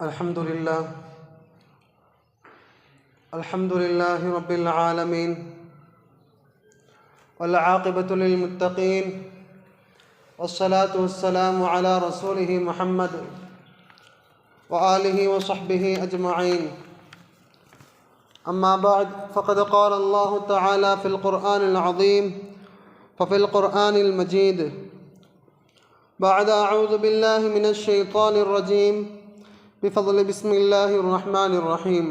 الحمد لله رب العالمين والعاقبة للمتقين والصلاة والسلام على رسوله محمد وآله وصحبه أجمعين. أما بعد، فقد قال الله تعالى في القرآن العظيم وفي القرآن المجيد بعد أعوذ بالله من الشيطان الرجيم بفضل بسم الله الرحمن الرحيم.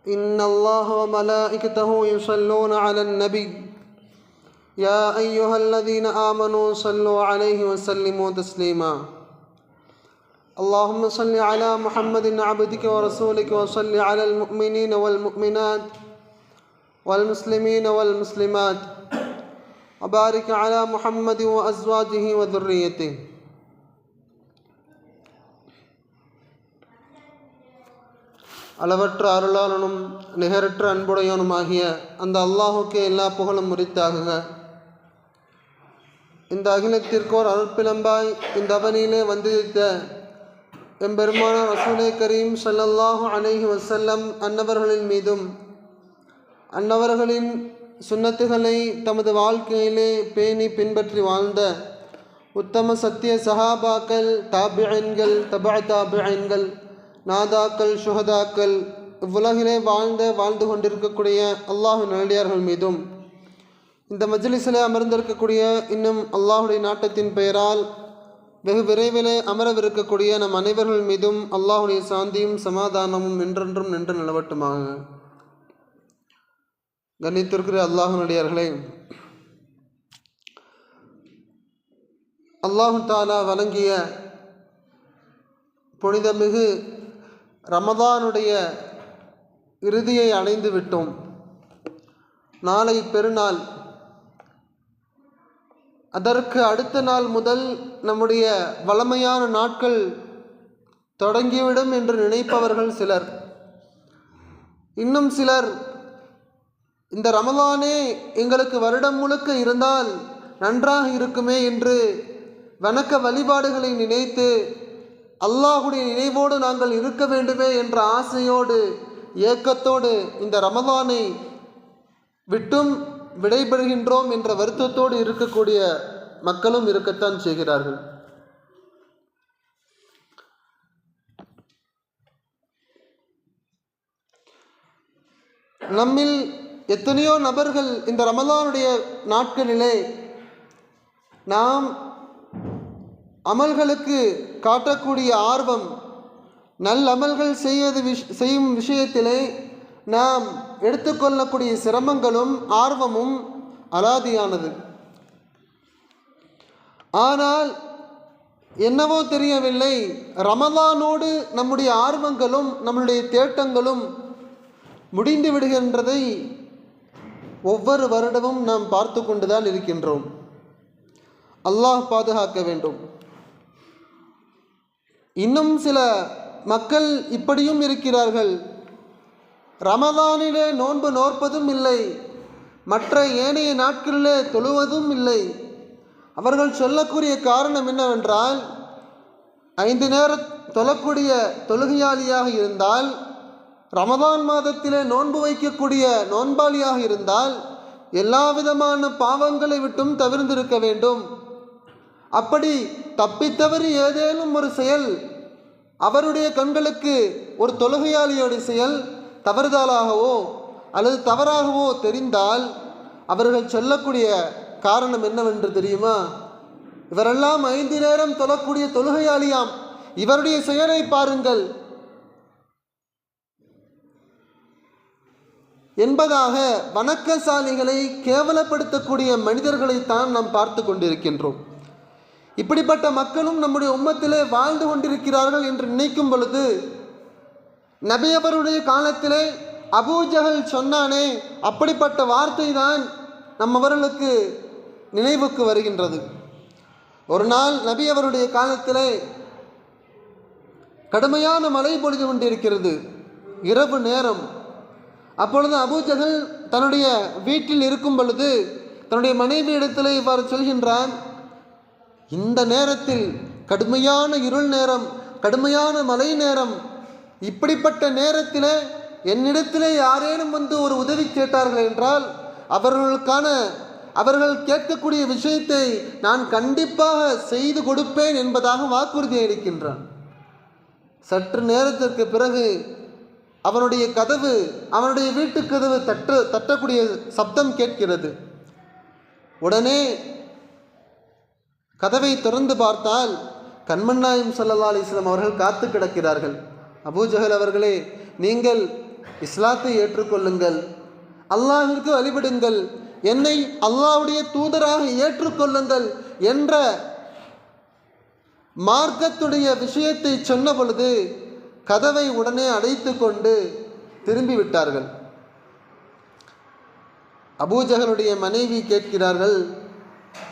إن الله وملائكته يصلون على النبي يا أيها الذين آمنوا صلوا عليه وسلموا تسليما. اللهم صل على محمد عبدك ورسولك وصل على المؤمنين والمؤمنات والمسلمين والمسلمات وبارك على محمد وأزواجه وذريته. அளவற்ற அருளாளனும் நிகரற்ற அன்புடையவனுமாகிய அந்த அல்லாஹுக்கே எல்லா புகழும் உரித்தாகுக. இந்த அகிலத்திற்கோர் அருட்பிளம்பாய் இந்த அவனிலே வந்திருந்த எம்பெருமானார் ரசூலே கரீம் ஸல்லல்லாஹு அலைஹி வஸல்லம் அன்னவர்களின் மீதும் அன்னவர்களின் சுன்னத்துகளை தமது வாழ்க்கையிலே பேணி பின்பற்றி வாழ்ந்த உத்தம சத்திய சஹாபாக்கள், தாபிஈன்கள், தபா தாபிஈன்கள், நாதாக்கள், சுஹதாக்கள், இவ்வுலகிலே வாழ்ந்து கொண்டிருக்கக்கூடிய அல்லாஹ்வின் நல்லடியார்கள் மீதும் இந்த மஜ்லிஸில் அமர்ந்திருக்கக்கூடிய இன்னும் அல்லாஹுடைய நாட்டத்தின் பெயரால் வெகு விரைவிலே அமரவிருக்கக்கூடிய நம் அனைவர்கள் மீதும் அல்லாஹுடைய சாந்தியும் சமாதானமும் என்றென்றும் நின்று நிலவட்டுமாக. கண்ணியத்திற்குரிய அல்லாஹ் நல்லடியார்களே, அல்லாஹு தாலா வழங்கிய புனிதமிகு ரமதானுடைய இறுதியை அடைந்து விட்டோம். நாளை பெருநாள். அதற்கு அடுத்த நாள் முதல் நம்முடைய வழமையான நாட்கள் தொடங்கிவிடும் என்று நினைப்பவர்கள் சிலர். இன்னும் சிலர் இந்த ரமதானே எங்களுக்கு வருடம் முழுக்க இருந்தால் நன்றாக இருக்குமே என்று வணக்க வழிபாடுகளை நினைத்து அல்லாஹுடைய நினைவோடு நாங்கள் இருக்க வேண்டுமே என்ற ஆசையோடு ஏக்கத்தோடு இந்த ரமதானை விட்டும் விடைபெறுகின்றோம் என்ற வருத்தத்தோடு இருக்கக்கூடிய மக்களும் இருக்கத்தான் செய்கிறார்கள். நம்மில் எத்தனையோ நபர்கள் இந்த ரமதானுடைய நாட்களிலே நாம் அமல்களுக்கு காட்டக்கூடிய ஆர்வம், நல்லமல்கள் செய்யும் விஷயத்திலே நாம் எடுத்துக்கொள்ளக்கூடிய சிரமங்களும் ஆர்வமும் அலாதியானது. ஆனால் என்னவோ தெரியவில்லை, ரமதானோடு நம்முடைய ஆர்வங்களும் நம்முடைய தேட்டங்களும் முடிந்து விடுகின்றதை ஒவ்வொரு வருடமும் நாம் பார்த்து கொண்டுதான் இருக்கின்றோம். அல்லாஹ் பாதுகாக்க வேண்டும். இன்னும் சில மக்கள் இப்படியும் இருக்கிறார்கள். ரமதானிலே நோன்பு நோற்பதும் இல்லை, மற்ற ஏனைய நாட்களிலே தொழுவதும் இல்லை. அவர்கள் சொல்லக்கூடிய காரணம் என்னவென்றால், 5 நேரம் தொழக்கூடிய தொழுகையாளியாக இருந்தால், ரமதான் மாதத்திலே நோன்பு வைக்கக்கூடிய நோன்பாளியாக இருந்தால் எல்லா விதமான பாவங்களை விட்டும் தவிர்ந்திருக்க வேண்டும். அப்படி தப்பித்தவறி ஏதேனும் ஒரு செயல் அவருடைய கண்களுக்கு ஒரு தொழுகையாளியோடைய செயல் தவறுதலாகவோ அல்லது தவறாகவோ தெரிந்தால் அவர்கள் சொல்லக்கூடிய காரணம் என்னவென்று தெரியுமா? இவரெல்லாம் 5 நேரம் தொழக்கூடிய தொழுகையாளியாம், இவருடைய செயலை பாருங்கள் என்பதாக வணக்கசாலிகளை கேவலப்படுத்தக்கூடிய மனிதர்களைத்தான் நாம் பார்த்து கொண்டிருக்கின்றோம். இப்படிப்பட்ட மக்களும் நம்முடைய உம்மத்திலே வாழ்ந்து கொண்டிருக்கிறார்கள் என்று நினைக்கும் பொழுது, நபி அவருடைய காலத்திலே அபூஜஹல் சொன்னானே, அப்படிப்பட்ட வார்த்தை தான் நம்மவர்களுக்கு நினைவுக்கு வருகின்றது. ஒரு நாள் நபி அவருடைய காலத்திலே கடுமையான மழை பொழிந்து கொண்டிருக்கிறது, இரவு நேரம். அப்பொழுது அபூஜஹல் தன்னுடைய வீட்டில் இருக்கும் பொழுது தன்னுடைய மனைவி இடத்திலே இவ்வாறு சொல்கின்றான், இந்த நேரத்தில் கடுமையான இருள் நேரம், கடுமையான மழை நேரம். இப்படிப்பட்ட நேரத்தில் என்னிடத்திலே யாரேனும் வந்து ஒரு உதவி கேட்டார்கள் என்றால் அவர்கள் கேட்கக்கூடிய விஷயத்தை நான் கண்டிப்பாக செய்து கொடுப்பேன் என்பதாக வாக்குறுதி அளிக்கின்றான். சற்று நேரத்திற்கு பிறகு அவனுடைய வீட்டு கதவு தட்டக்கூடிய சப்தம் கேட்கிறது. உடனே கதவை திறந்து பார்த்தால் கண்மன் நாயகம் ஸல்லல்லாஹு அலைஹி வஸல்லம் அவர்கள் காத்து கிடக்கிறார்கள். அபூஜஹல் அவர்களே, நீங்கள் இஸ்லாத்தை ஏற்றுக்கொள்ளுங்கள், அல்லாஹ்விற்கு வழிபடுங்கள், என்னை அல்லாஹ்வுடைய தூதராக ஏற்றுக்கொள்ளுங்கள் என்ற மார்க்கத்துடைய விஷயத்தை சொன்ன பொழுது கதவை உடனே அடைத்து கொண்டு திரும்பிவிட்டார்கள். அபூஜஹலுடைய மனைவி கேட்கிறார்கள்,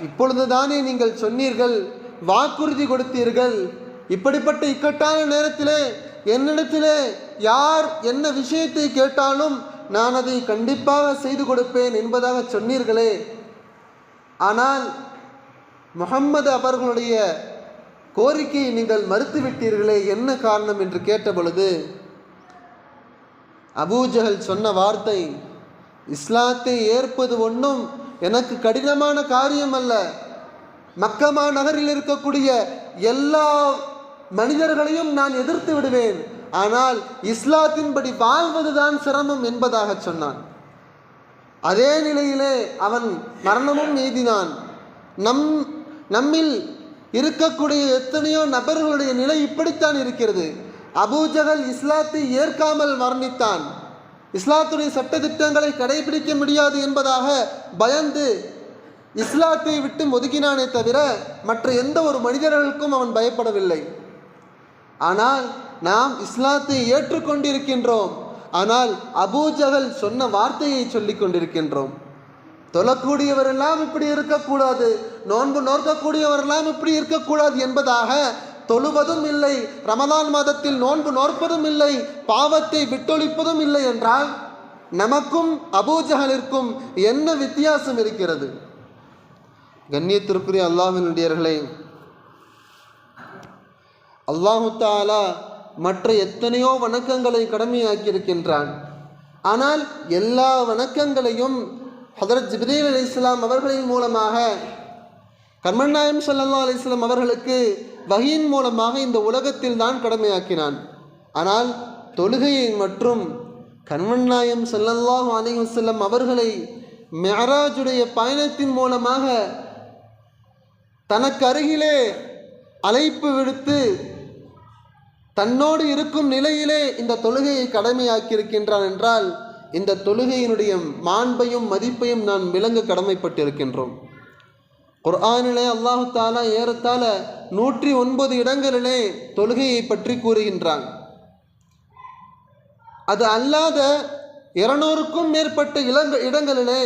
இப்பொழுதுதானே நீங்கள் சொன்னீர்கள், வாக்குறுதி கொடுத்தீர்கள், இப்படிப்பட்ட இக்கட்டான நேரத்திலே என்னிடத்திலே யார் என்ன விஷயத்தை கேட்டாலும் நான் அதை கண்டிப்பாக செய்து கொடுப்பேன் என்பதாக சொன்னீர்களே, ஆனால் முஹம்மது அவர்களுடைய கோரிக்கையை நீங்கள் மறுத்துவிட்டீர்களே, என்ன காரணம் என்று கேட்ட பொழுது அபூஜஹல் சொன்ன வார்த்தை, இஸ்லாத்தை ஏற்பது ஒன்றும் எனக்கு கடினமான காரியம் அல்ல, மக்கமா நகரில் இருக்கக்கூடிய எல்லா மனிதர்களையும் நான் எதிர்த்து விடுவேன், ஆனால் இஸ்லாத்தின்படி வாழ்வதுதான் சிரமம் என்பதாக சொன்னான். அதே நிலையிலே அவன் மரணமும் எய்தினான். நம்மில் இருக்கக்கூடிய எத்தனையோ நபர்களுடைய நிலை இப்படித்தான் இருக்கிறது. அபூஜஹல் இஸ்லாத்தை ஏற்காமல் மரணித்தான். இஸ்லாத்துடைய சட்டதிட்டங்களை கடைபிடிக்க முடியாது என்பதாக பயந்து இஸ்லாத்தை விட்டு ஒதுக்கினானே தவிர மற்ற எந்த ஒரு மனிதர்களுக்கும் அவன் பயப்படவில்லை. ஆனால் நாம் இஸ்லாத்தை ஏற்றுக்கொண்டிருக்கின்றோம், ஆனால் அபூஜஹல் சொன்ன வார்த்தையை சொல்லிக் கொண்டிருக்கின்றோம். தொழக்கூடியவரெல்லாம் இப்படி இருக்கக்கூடாது, நோன்பு நோக்கக்கூடியவரெல்லாம் இப்படி இருக்கக்கூடாது என்பதாக தொழுவதும் இல்லை, ரமதான் மாதத்தில் நோன்பு நோற்பதும் இல்லை, பாவத்தை விட்டொழிப்பதும் இல்லை என்றால் நமக்கும் அபூஜஹலிற்கும் என்ன வித்தியாசம் இருக்கிறது? கண்ணியத்திற்குரிய அல்லாஹ்வினுடையவர்களே, அல்லாஹு தஆலா மற்ற எத்தனையோ வணக்கங்களை கடமையாக்கியிருக்கின்றான். ஆனால் எல்லா வணக்கங்களையும் ஹதரத் ஜிப்ரீல் அலைஹிஸ்ஸலாம் அவர்களின் மூலமாக கண்மன் நாயகம் ஸல்லல்லாஹு அலைஹி வஸல்லம் அவர்களுக்கு வஹீயின் மூலமாக இந்த உலகத்தில் தான் கடமையாக்கினான். ஆனால் தொழுகையை மற்றும் கண்மன் நாயகம் ஸல்லல்லாஹு அலைஹி வஸல்லம் அவர்களை மிஅராஜுடைய பயணத்தின் மூலமாக தனக்கு அருகிலே அழைப்பு விடுத்து தன்னோடு இருக்கும் நிலையிலே இந்த தொழுகையை கடமையாக்கியிருக்கின்றான் என்றால் இந்த தொழுகையினுடைய மாண்பையும் மதிப்பையும் நாம் விளங்க கடமைப்பட்டிருக்கின்றோம். குர்ஆனிலே அல்லாஹு தஆலா ஏறத்தாழ 109 இடங்களிலே தொழுகையை பற்றி கூறுகின்றான். அது அல்லாத 200க்கும் மேற்பட்ட இடங்களிலே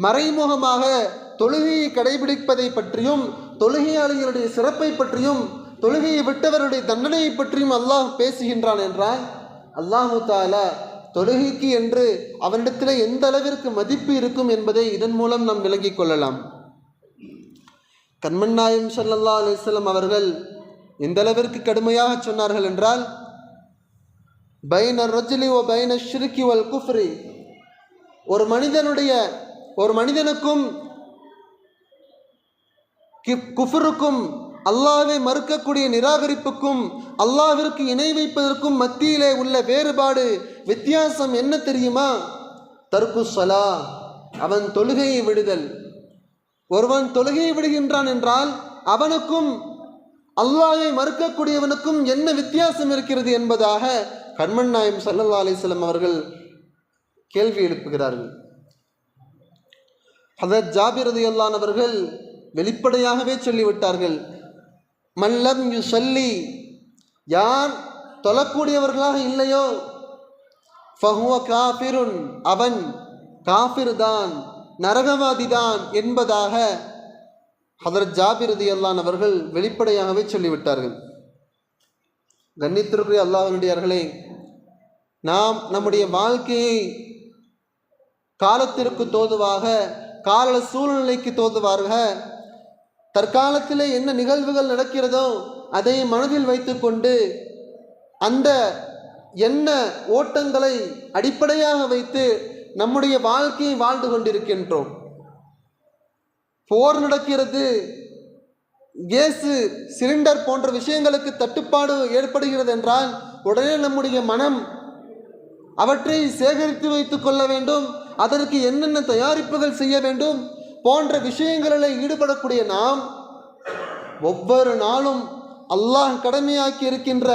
மறைமுகமாக தொழுகையை கடைபிடிப்பதை பற்றியும் தொழுகையாளிகளுடைய சிறப்பை பற்றியும் தொழுகையை விட்டவருடைய தண்டனையை பற்றியும் அல்லாஹ் பேசுகின்றான் என்றால் அல்லாஹு தஆலா தொழுகைக்கு என்று அவனிடத்தில் எந்த அளவிற்கு மதிப்பு இருக்கும் என்பதை இதன் மூலம் நாம் விளங்கிக் கொள்ளலாம். கண்மன் நாயகம் ஸல்லல்லாஹு அலைஹி வஸல்லம் அவர்கள் எந்த அளவிற்கு கடுமையாக சொன்னார்கள் என்றால், பைன ரஜுலி வ பைன ஷிர்கி வல் குஃப்ரி, ஒரு மனிதனுக்கும் குஃப்ருக்கும் அல்லாஹ்வை மறுக்கக்கூடிய நிராகரிப்புக்கும் அல்லாஹ்விற்கு இணை வைப்பதற்கும் மத்தியிலே உள்ள வேறுபாடு வித்தியாசம் என்ன தெரியுமா? தர்கு ஸலா, அவன் தொழுகையை விடுதல். ஒருவன் தொழுகையை விடுகின்றான் என்றால் அவனுக்கும் அல்லாஹ்வை மறுக்கக்கூடியவனுக்கும் என்ன வித்தியாசம் இருக்கிறது என்பதாக கண்மன் நாயகம் ஸல்லல்லாஹு அலைஹி வஸல்லம் அவர்கள் கேள்வி எழுப்புகிறார்கள். ஹதரத் ஜாபிர் ரலியல்லாஹு அன்ஹு அவர்கள் வெளிப்படையாகவே சொல்லிவிட்டார்கள், மல்லம் யுஸல்லி, யார் தொழக்கூடியவர்களாக இல்லையோ ஃபஹுவ காஃபிருன், அவன் காஃபிர் தான், நரகவாதிதான் என்பதாக ஹதரத் ஜாபிர் ரலியல்லாஹு அன்ஹு அவர்கள் வெளிப்படையாகவே சொல்லிவிட்டார்கள். கண்ணியத்திற்குரிய அல்லாஹ்வினுடையவர்களே, நாம் நம்முடைய வாழ்க்கையை காலத்திற்கு தோதுவாக, கால சூழ்நிலைக்கு தோதுவாக, தற்காலத்திலே என்ன நிகழ்வுகள் நடக்கிறதோ அதை மனதில் வைத்துக்கொண்டு அந்த எண்ண ஓட்டங்களை அடிப்படையாக வைத்து நம்முடைய வாழ்க்கையை வாழ்ந்து கொண்டிருக்கின்றோம். போர் நடக்கிறது, கேஸு சிலிண்டர் போன்ற விஷயங்களுக்கு தட்டுப்பாடு ஏற்படுகிறது என்றால் உடனே நம்முடைய மனம் அவற்றை சேகரித்து வைத்துக் கொள்ள வேண்டும். அதற்கு என்னென்ன தயாரிப்புகள் செய்ய வேண்டும் போன்ற விஷயங்களில் ஈடுபடக்கூடிய நாம் ஒவ்வொரு நாளும் அல்லாஹ் கடமையாக்கி இருக்கின்ற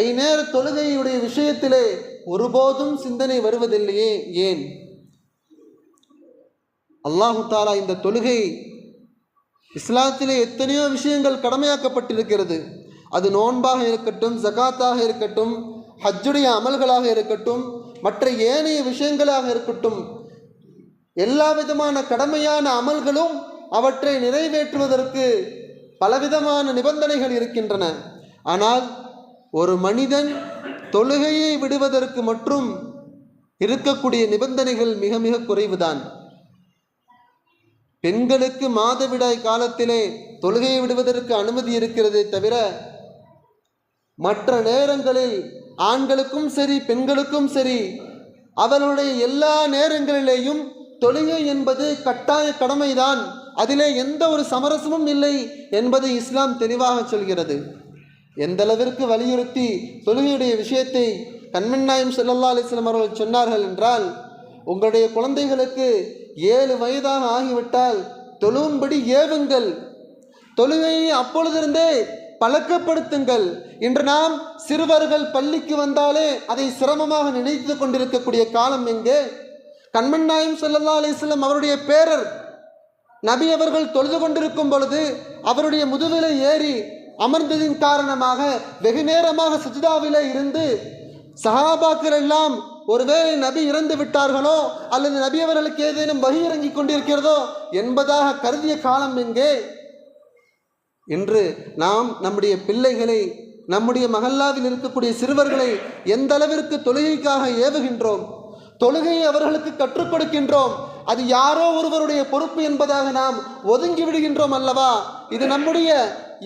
ஐநேர தொழுகையுடைய விஷயத்திலே ஒருபோதும் சிந்தனை வருவதில்லையே? ஏன்? அல்லாஹு தாலா இந்த தொழுகை இஸ்லாத்திலே எத்தனையோ விஷயங்கள் கடமையாக்கப்பட்டிருக்கிறது. அது நோன்பாக இருக்கட்டும், ஜகாத்தாக இருக்கட்டும், ஹஜ்ஜுடைய அமல்களாக இருக்கட்டும், மற்ற ஏனைய விஷயங்களாக இருக்கட்டும், எல்லா விதமான கடமையான அமல்களும் அவற்றை நிறைவேற்றுவதற்கு பலவிதமான நிபந்தனைகள் இருக்கின்றன. ஆனால் ஒரு மனிதன் தொழுகையை விடுவதற்கு மற்றும் இருக்கக்கூடிய நிபந்தனைகள் மிக மிக குறைவுதான். பெண்களுக்கு மாதவிடாய் காலத்திலே தொழுகையை விடுவதற்கு அனுமதி இருக்கிறதே தவிர மற்ற நேரங்களில் ஆண்களுக்கும் சரி பெண்களுக்கும் சரி அவர்களுடைய எல்லா நேரங்களிலேயும் தொழுகை என்பது கட்டாய கடமைதான். அதிலே எந்த ஒரு சமரசமும் இல்லை என்பதை இஸ்லாம் தெளிவாக சொல்கிறது. எந்த அளவிற்கு வலியுறுத்தி தொழுகையுடைய விஷயத்தை கண்மணி நாயகம் ஸல்லல்லாஹு அலைஹி வஸல்லம் அவர்கள் சொன்னார்கள் என்றால், உங்களுடைய குழந்தைகளுக்கு 7 வயதாக ஆகிவிட்டால் தொழும்படி ஏவுங்கள், தொழுகையை அப்பொழுதிருந்தே பழக்கப்படுத்துங்கள். இன்று நாம் சிறுவர்கள் பள்ளிக்கு வந்தாலே அதை சிரமமாக நினைத்து கொண்டிருக்கக்கூடிய காலம் எங்கே? கண்மணி நாயகம் ஸல்லல்லாஹு அலைஹி வஸல்லம் அவருடைய பேரர் நபி அவர்கள் தொழுது கொண்டிருக்கும் பொழுது அவருடைய முதுகிலே ஏறி அமர்ந்ததின் காரணமாக வெகு நேரமாக சுஜ்தாவிலே இருந்து சஹாபாக்கள் எல்லாம் ஒருவேளை நபி இறந்து விட்டார்களோ அல்லது நபி அவர்களுக்கு ஏதேனும் வஹி இறங்கிக் கொண்டிருக்கிறதோ என்பதாக கருதிய காலம் எங்கே? இன்று நாம் நம்முடைய பிள்ளைகளை, நம்முடைய மஹல்லாவில் இருக்கக்கூடிய சிறுவர்களை எந்த அளவிற்கு தொழுகைக்காக ஏவுகின்றோம், தொழுகையை அவர்களுக்கு கற்றுக் கொடுக்கின்றோம். அது யாரோ ஒருவருடைய பொறுப்பு என்பதாக நாம் ஒதுங்கி விடுகின்றோம் அல்லவா? இது நம்முடைய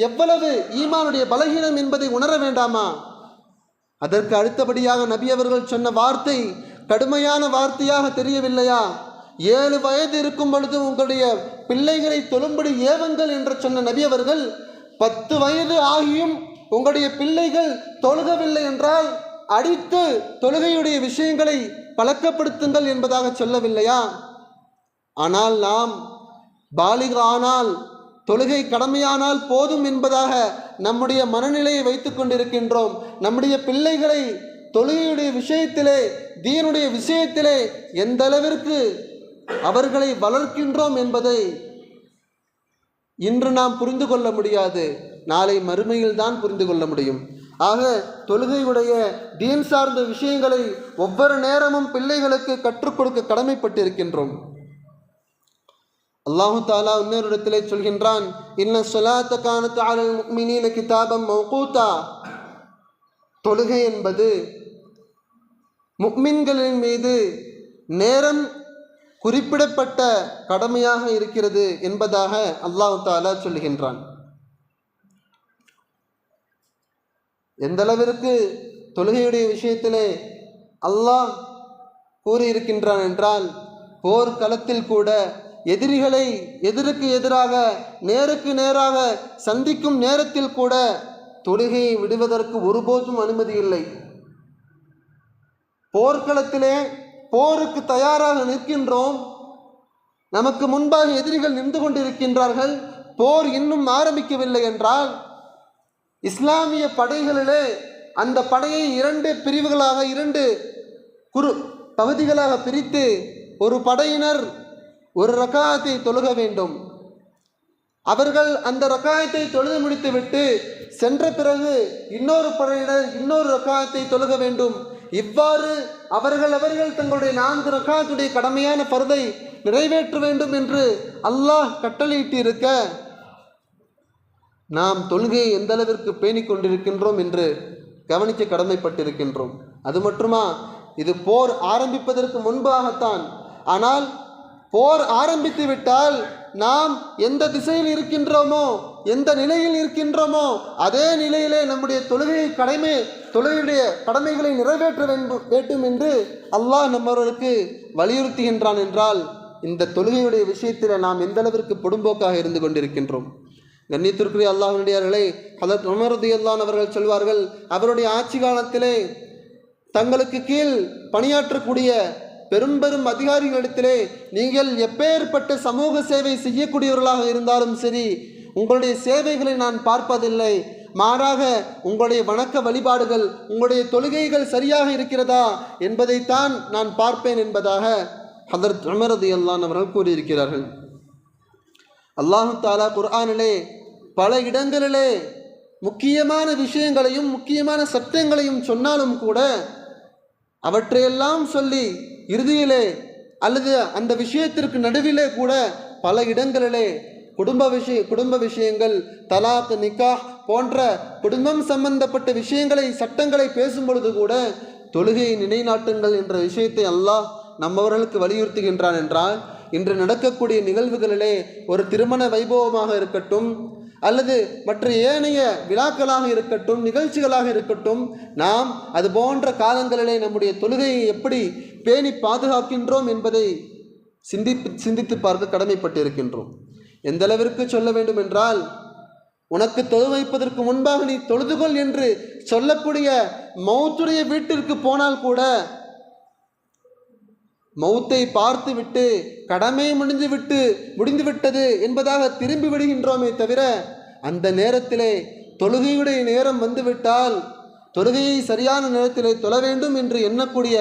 எவ்வளவு ஈமானுடைய பலகீனம் என்பதை உணர வேண்டாமா? அதற்கு அடுத்தபடியாக நபி அவர்கள் சொன்ன வார்த்தை கடுமையான வார்த்தையாக தெரியவில்லையா? 7 வயது இருக்கும் பொழுது உங்களுடைய பிள்ளைகளை தொழும்படி ஏவுங்கள் என்று சொன்ன நபி அவர்கள் 10 வயது ஆகியும் உங்களுடைய பிள்ளைகள் தொழுகவில்லை என்றால் அடித்து தொழுகையுடைய விஷயங்களை பழக்கப்படுத்துங்கள் என்பதாக சொல்லவில்லையா? ஆனால் நாம் பாலிக ஆனால் தொழுகை கடமையானால் போதும் என்பதாக நம்முடைய மனநிலையை வைத்து கொண்டிருக்கின்றோம். நம்முடைய பிள்ளைகளை தொழுகையுடைய விஷயத்திலே, தீனுடைய விஷயத்திலே எந்த அளவிற்கு அவர்களை வளர்க்கின்றோம் என்பதை இன்று நாம் புரிந்து கொள்ள முடியாது, நாளை மறுமையில் தான் புரிந்து கொள்ள முடியும். ஆக தொழுகையுடைய தீன் சார்ந்த விஷயங்களை ஒவ்வொரு நேரமும் பிள்ளைகளுக்கு கற்றுக் கொடுக்க கடமைப்பட்டிருக்கின்றோம். அல்லாஹு தாலா இன்னொரு இடத்திலே சொல்கின்றான், இன்ன ஸலாத்த கானத் அலல் முஃமினீன கிதாபம் மௌகூதா. தொழுகை என்பது முஃமின்களின் மீது நேரம் குறிப்பிடப்பட்ட கடமையாக இருக்கிறது என்பதாக அல்லாஹு தாலா சொல்கின்றான். எந்த அளவிற்கு தொழுகையுடைய விஷயத்திலே அல்லாஹ் கூறியிருக்கின்றான் என்றால், போர்க்களத்தில் கூட எதிரிகளை எதிருக்கு எதிராக நேருக்கு நேராக சந்திக்கும் நேரத்தில் கூட தொழுகையை விடுவதற்கு ஒருபோதும் அனுமதி இல்லை. போர்க்களத்திலே போருக்கு தயாராக நிற்கின்றோம், நமக்கு முன்பாக எதிரிகள் நின்று கொண்டிருக்கின்றார்கள், போர் இன்னும் ஆரம்பிக்கவில்லை என்றால் இஸ்லாமிய படைகளிலே அந்த படையை 2 பிரிவுகளாக 2 பகுதிகளாக பிரித்து ஒரு படையினர் ஒரு ரக்காத்தை தொழுக வேண்டும். அவர்கள் அந்த ரக்காயத்தை தொழுது முடித்துவிட்டு சென்ற பிறகு இன்னொரு படையினர் இன்னொரு ரக்காயத்தை தொழுக வேண்டும். இவ்வாறு அவர்கள் தங்களுடைய 4 ரக்காத்துடைய கடமையான ஃபர்தை நிறைவேற்ற வேண்டும் என்று அல்லாஹ் கட்டளையிட்டு இருக்க, நாம் தொழுகையை எந்த அளவிற்கு பேணிக் கொண்டிருக்கின்றோம் என்று கவனிக்க கடமைப்பட்டிருக்கின்றோம். அது மட்டுமா, இது போர் ஆரம்பிப்பதற்கு முன்பாகத்தான். ஆனால் போர் ஆரம்பித்து விட்டால் நாம் எந்த திசையில் இருக்கின்றோமோ, எந்த நிலையில் இருக்கின்றோமோ அதே நிலையிலே நம்முடைய தொழுகையுடைய கடமைகளை நிறைவேற்ற வேண்டும் என்று அல்லாஹ் நம்மவர்களுக்கு வலியுறுத்துகின்றான் என்றால் இந்த தொழுகையுடைய விஷயத்தில் நாம் எந்த அளவிற்கு பொடும்போக்காக இருந்து கொண்டிருக்கின்றோம். கண்ணியத்திற்குரிய அல்லாஹ்வினுடையார்களே, ஹதரத் உமர் ரலியல்லாஹு அவர்கள் சொல்வார்கள், அவருடைய ஆட்சி காலத்திலே தங்களுக்கு கீழ் பணியாற்றக்கூடிய பெரும் அதிகாரிகளிடத்திலே நீங்கள் எப்பேற்பட்ட சமூக சேவை செய்யக்கூடியவர்களாக இருந்தாலும் சரி, உங்களுடைய சேவைகளை நான் பார்ப்பதில்லை, மாறாக உங்களுடைய வணக்க வழிபாடுகள், உங்களுடைய தொழுகைகள் சரியாக இருக்கிறதா என்பதைத்தான் நான் பார்ப்பேன் என்பதாக ஹதரத் உமர் ரலியல்லாஹு அவர்கள் கூறியிருக்கிறார்கள். அல்லாஹு தஆலா குர்ஆனிலே பல இடங்களிலே முக்கியமான விஷயங்களையும் முக்கியமான சட்டங்களையும் சொன்னாலும் கூட அவற்றையெல்லாம் சொல்லி இறுதியிலே அல்லது அந்த விஷயத்திற்கு நடுவிலே கூட பல இடங்களிலே குடும்ப விஷயங்கள், தலாக், நிக்காஹ் போன்ற குடும்பம் சம்பந்தப்பட்ட சட்டங்களை பேசும் பொழுது கூட தொழுகையை நிலைநாட்டுங்கள் என்ற விஷயத்தை அல்லாஹ் நம்மவர்களுக்கு வலியுறுத்துகின்றான் என்றால், இன்று நடக்கக்கூடிய நிகழ்வுகளிலே ஒரு திருமண வைபவமாக இருக்கட்டும் அல்லது மற்ற ஏனைய விழாக்களாக இருக்கட்டும், நிகழ்ச்சிகளாக இருக்கட்டும், நாம் அது போன்ற காலங்களிலே நம்முடைய தொழுகையை எப்படி பேணி பாதுகாக்கின்றோம் என்பதை சிந்தித்து பார்க்க கடமைப்பட்டிருக்கின்றோம். எந்த அளவிற்கு சொல்ல வேண்டும் என்றால், உனக்கு தொழு வைப்பதற்கு முன்பாக நீ தொழுதுகொள் என்று சொல்லக்கூடிய மௌத்துடைய வீட்டிற்கு போனால் கூட மௌத்தை பார்த்து விட்டு கடமை முடிந்துவிட்டது என்பதாக திரும்பி விடுகின்றோமே தவிர, அந்த நேரத்திலே தொழுகையுடைய நேரம் வந்துவிட்டால் தொழுகையை சரியான நேரத்திலே தொழ வேண்டும் என்று எண்ணக்கூடிய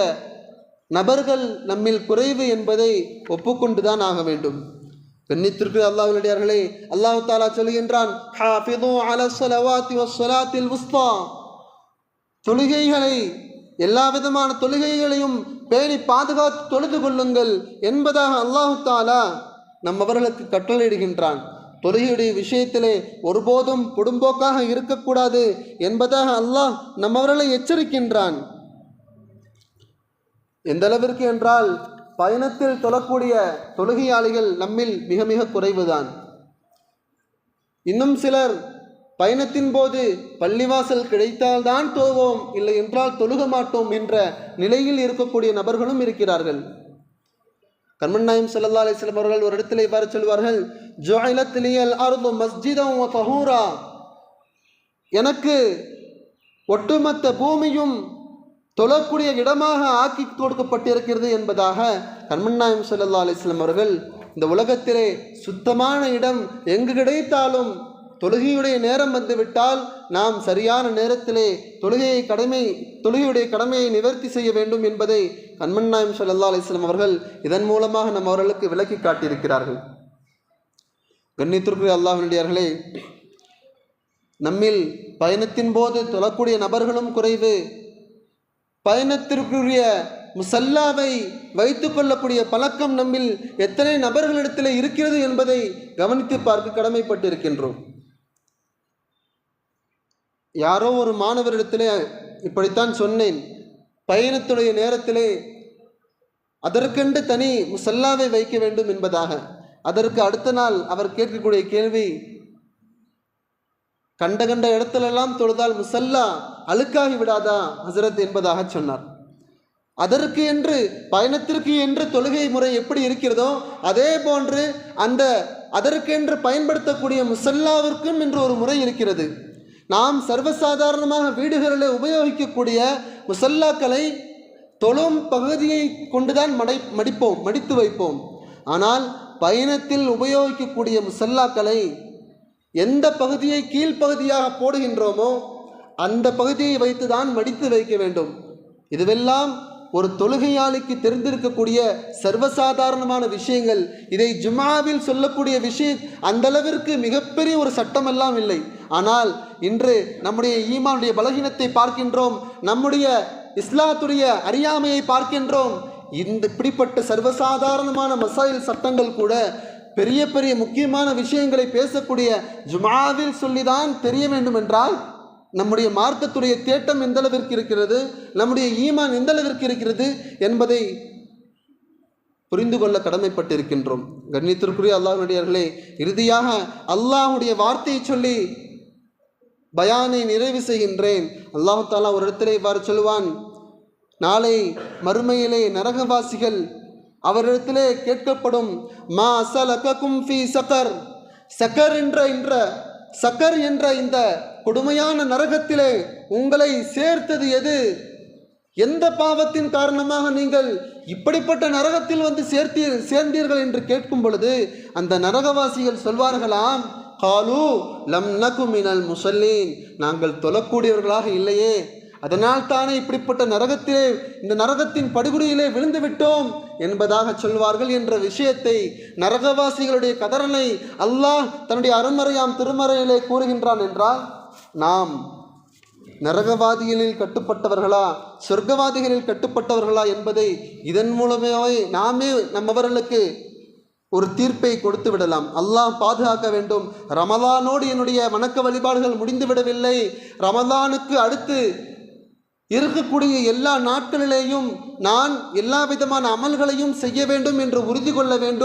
நபர்கள் நம்மில் குறைவு என்பதை ஒப்புக்கொண்டுதான் ஆக வேண்டும். கண்ணியத்திற்கு அல்லாஹ்வுடையார்களே, அல்லாஹ் தஆலா சொல்கின்றான், ஹாஃபிது அலஸ் ஸலவாத்தி வஸ்ஸலாத்தில் வுஸ்தா, தொழுகைகளை எல்லா விதமான தொழுகைகளையும் பேணி பாதுகாத்து தொழுது கொள்ளுங்கள் என்பதாக அல்லாஹ் தஆலா நம்மவர்களுக்கு கட்டளையிடுகின்றான். தொழுகையுடைய விஷயத்திலே ஒருபோதும் பொடும்போக்காக இருக்கக்கூடாது என்பதாக அல்லாஹ் நம்மவர்களை எச்சரிக்கின்றான். எந்த அளவிற்கு என்றால், பயணத்தில் தொழக்கூடிய தொழுகையாளிகள் நம்மில் மிக மிக குறைவுதான். இன்னும் சிலர் பயணத்தின் போது பள்ளிவாசல் கிடைத்தால்தான் தொழுவோம், இல்லை என்றால் தொழுக மாட்டோம் என்ற நிலையில் இருக்கக்கூடிய நபர்களும் இருக்கிறார்கள். கண்மணி நாயகம் ஸல்லல்லாஹு அலைஹி வஸல்லம் அவர்கள் ஒரு இடத்தில் இவ்வாறு சொல்வார்கள், ஜுஇலத் லியல் அர்து மஸ்ஜிதன் வ தஹூரா, எனக்கு ஒட்டுமொத்த பூமியும் தொழக்கூடிய இடமாக ஆக்கி கொடுக்கப்பட்டிருக்கிறது என்பதாக கண்மணி நாயகம் ஸல்லல்லாஹு அலைஹி வஸல்லம் அவர்கள் இந்த உலகத்திலே சுத்தமான இடம் எங்கு கிடைத்தாலும் தொழுகையுடைய நேரம் வந்துவிட்டால் நாம் சரியான நேரத்திலே தொழுகையுடைய கடமையை நிவர்த்தி செய்ய வேண்டும் என்பதை கண்மணி நாயகம் ஸல்லல்லாஹு அலைஹி வஸல்லம் அவர்கள் இதன் மூலமாக நம்ம அவர்களுக்கு விளக்கி காட்டியிருக்கிறார்கள். கண்ணியத்திற்குரிய அல்லாஹ்வினுடையார்களே, நம்மில் பயணத்தின் போது தொழக்கூடிய நபர்களும் குறைவு, பயணத்திற்குரிய முசல்லாவை வைத்து கொள்ளக்கூடிய பழக்கம் நம்மில் எத்தனை நபர்களிடத்தில் இருக்கிறது என்பதை கவனித்து பார்க்க கடமைப்பட்டிருக்கின்றோம். யாரோ ஒரு மாணவரிடத்திலே இப்படித்தான் சொன்னேன், பயணத்துடைய நேரத்திலே அதற்கென்று தனி முசல்லாவை வைக்க வேண்டும் என்பதாக. அதற்கு அடுத்த நாள் அவர் கேட்கக்கூடிய கேள்வி, கண்ட இடத்திலெல்லாம் தொழுதால் முசல்லா அழுக்காகி விடாதா ஹசரத் என்பதாக சொன்னார். அதற்கு என்று பயணத்திற்கு என்று தொழுகை முறை எப்படி இருக்கிறதோ அதே போன்று அதற்கென்று பயன்படுத்தக்கூடிய முசல்லாவிற்கும் என்று ஒரு முறை இருக்கிறது. நாம் சர்வசாதாரணமாக வீடுகளில் உபயோகிக்கக்கூடிய முசல்லாக்களை தொழும் பகுதியை கொண்டுதான் மடித்து வைப்போம். ஆனால் பயணத்தில் உபயோகிக்கக்கூடிய முசல்லாக்களை எந்த பகுதியை கீழ்ப்பகுதியாக போடுகின்றோமோ அந்த பகுதியை வைத்துதான் மடித்து வைக்க வேண்டும். இதுவெல்லாம் ஒரு தொழுகையாளிக்கு தெரிந்திருக்கக்கூடிய சர்வசாதாரணமான விஷயங்கள். இதை ஜும்ஆவில் சொல்லக்கூடிய விஷயம் அந்த அளவிற்கு மிகப்பெரிய ஒரு சட்டமெல்லாம் இல்லை. ஆனால் இன்று நம்முடைய ஈமானுடைய பலகீனத்தை பார்க்கின்றோம், நம்முடைய இஸ்லாத்துடைய அறியாமையை பார்க்கின்றோம். இப்படிப்பட்ட சர்வசாதாரணமான மசாயில் சட்டங்கள் கூட பெரிய பெரிய முக்கியமான விஷயங்களை பேசக்கூடிய ஜும்ஆவில் சொல்லிதான் தெரிய வேண்டும் என்றால் நம்முடைய மார்க்கத்துடைய தேட்டம் எந்த அளவிற்கு இருக்கிறது, நம்முடைய ஈமான் எந்த அளவிற்கு இருக்கிறது என்பதை புரிந்து கொள்ள கடமைப்பட்டிருக்கின்றோம். கண்ணியத்திற்குரிய அல்லாஹ்வுடையவர்களே, இறுதியாக அல்லாஹ்வுடைய வார்த்தையை சொல்லி பயானை நிறைவு செய்கின்றேன். அல்லாஹ் தஆலா ஒரு இடத்திலே இவ்வாறு சொல்வான், நாளை மறுமையிலே நரகவாசிகள் அவரிடத்திலே கேட்கப்படும், மா சலககும் ஃபீ சகர், சக்கர் என்ற இந்த கொடுமையான நரகத்திலே உங்களை சேர்த்தது எது? எந்த பாவத்தின் காரணமாக நீங்கள் இப்படிப்பட்ட நரகத்தில் வந்து சேர்ந்தீர்கள் என்று கேட்கும் பொழுது அந்த நரகவாசிகள் சொல்வார்களாம், காலு லம் நகு மினல் முஸல்லீன், நாங்கள் தொழக்கூடியவர்களாக இல்லையே, அதனால் தானே இப்படிப்பட்ட நரகத்திலே, இந்த நரகத்தின் படுகொலியிலே விழுந்து விட்டோம் என்பதாக சொல்வார்கள் என்ற விஷயத்தை, நரகவாசிகளுடைய கதறலை அல்லாஹ் தன்னுடைய அருமறையாம் திருமறையிலே கூறுகின்றான் என்றால், நாம் நரகவாதிகளில் கட்டுப்பட்டவர்களா சொர்க்கவாதிகளில் கட்டுப்பட்டவர்களா என்பதை இதன் மூலமே நாமே நம்மவர்களுக்கு ஒரு தீர்ப்பை கொடுத்து விடலாம். அல்லாஹ் பாதுகாக்க வேண்டும். ரமலானோடு என்னுடைய வணக்க வழிபாடுகள் முடிந்து விடவில்லை. ரமலானுக்கு அடுத்து இருக்கக்கூடிய எல்லா நாட்களிலேயும் நான் எல்லா விதமான அமல்களையும் செய்ய வேண்டும் என்று உறுதி கொள்ள வேண்டும்.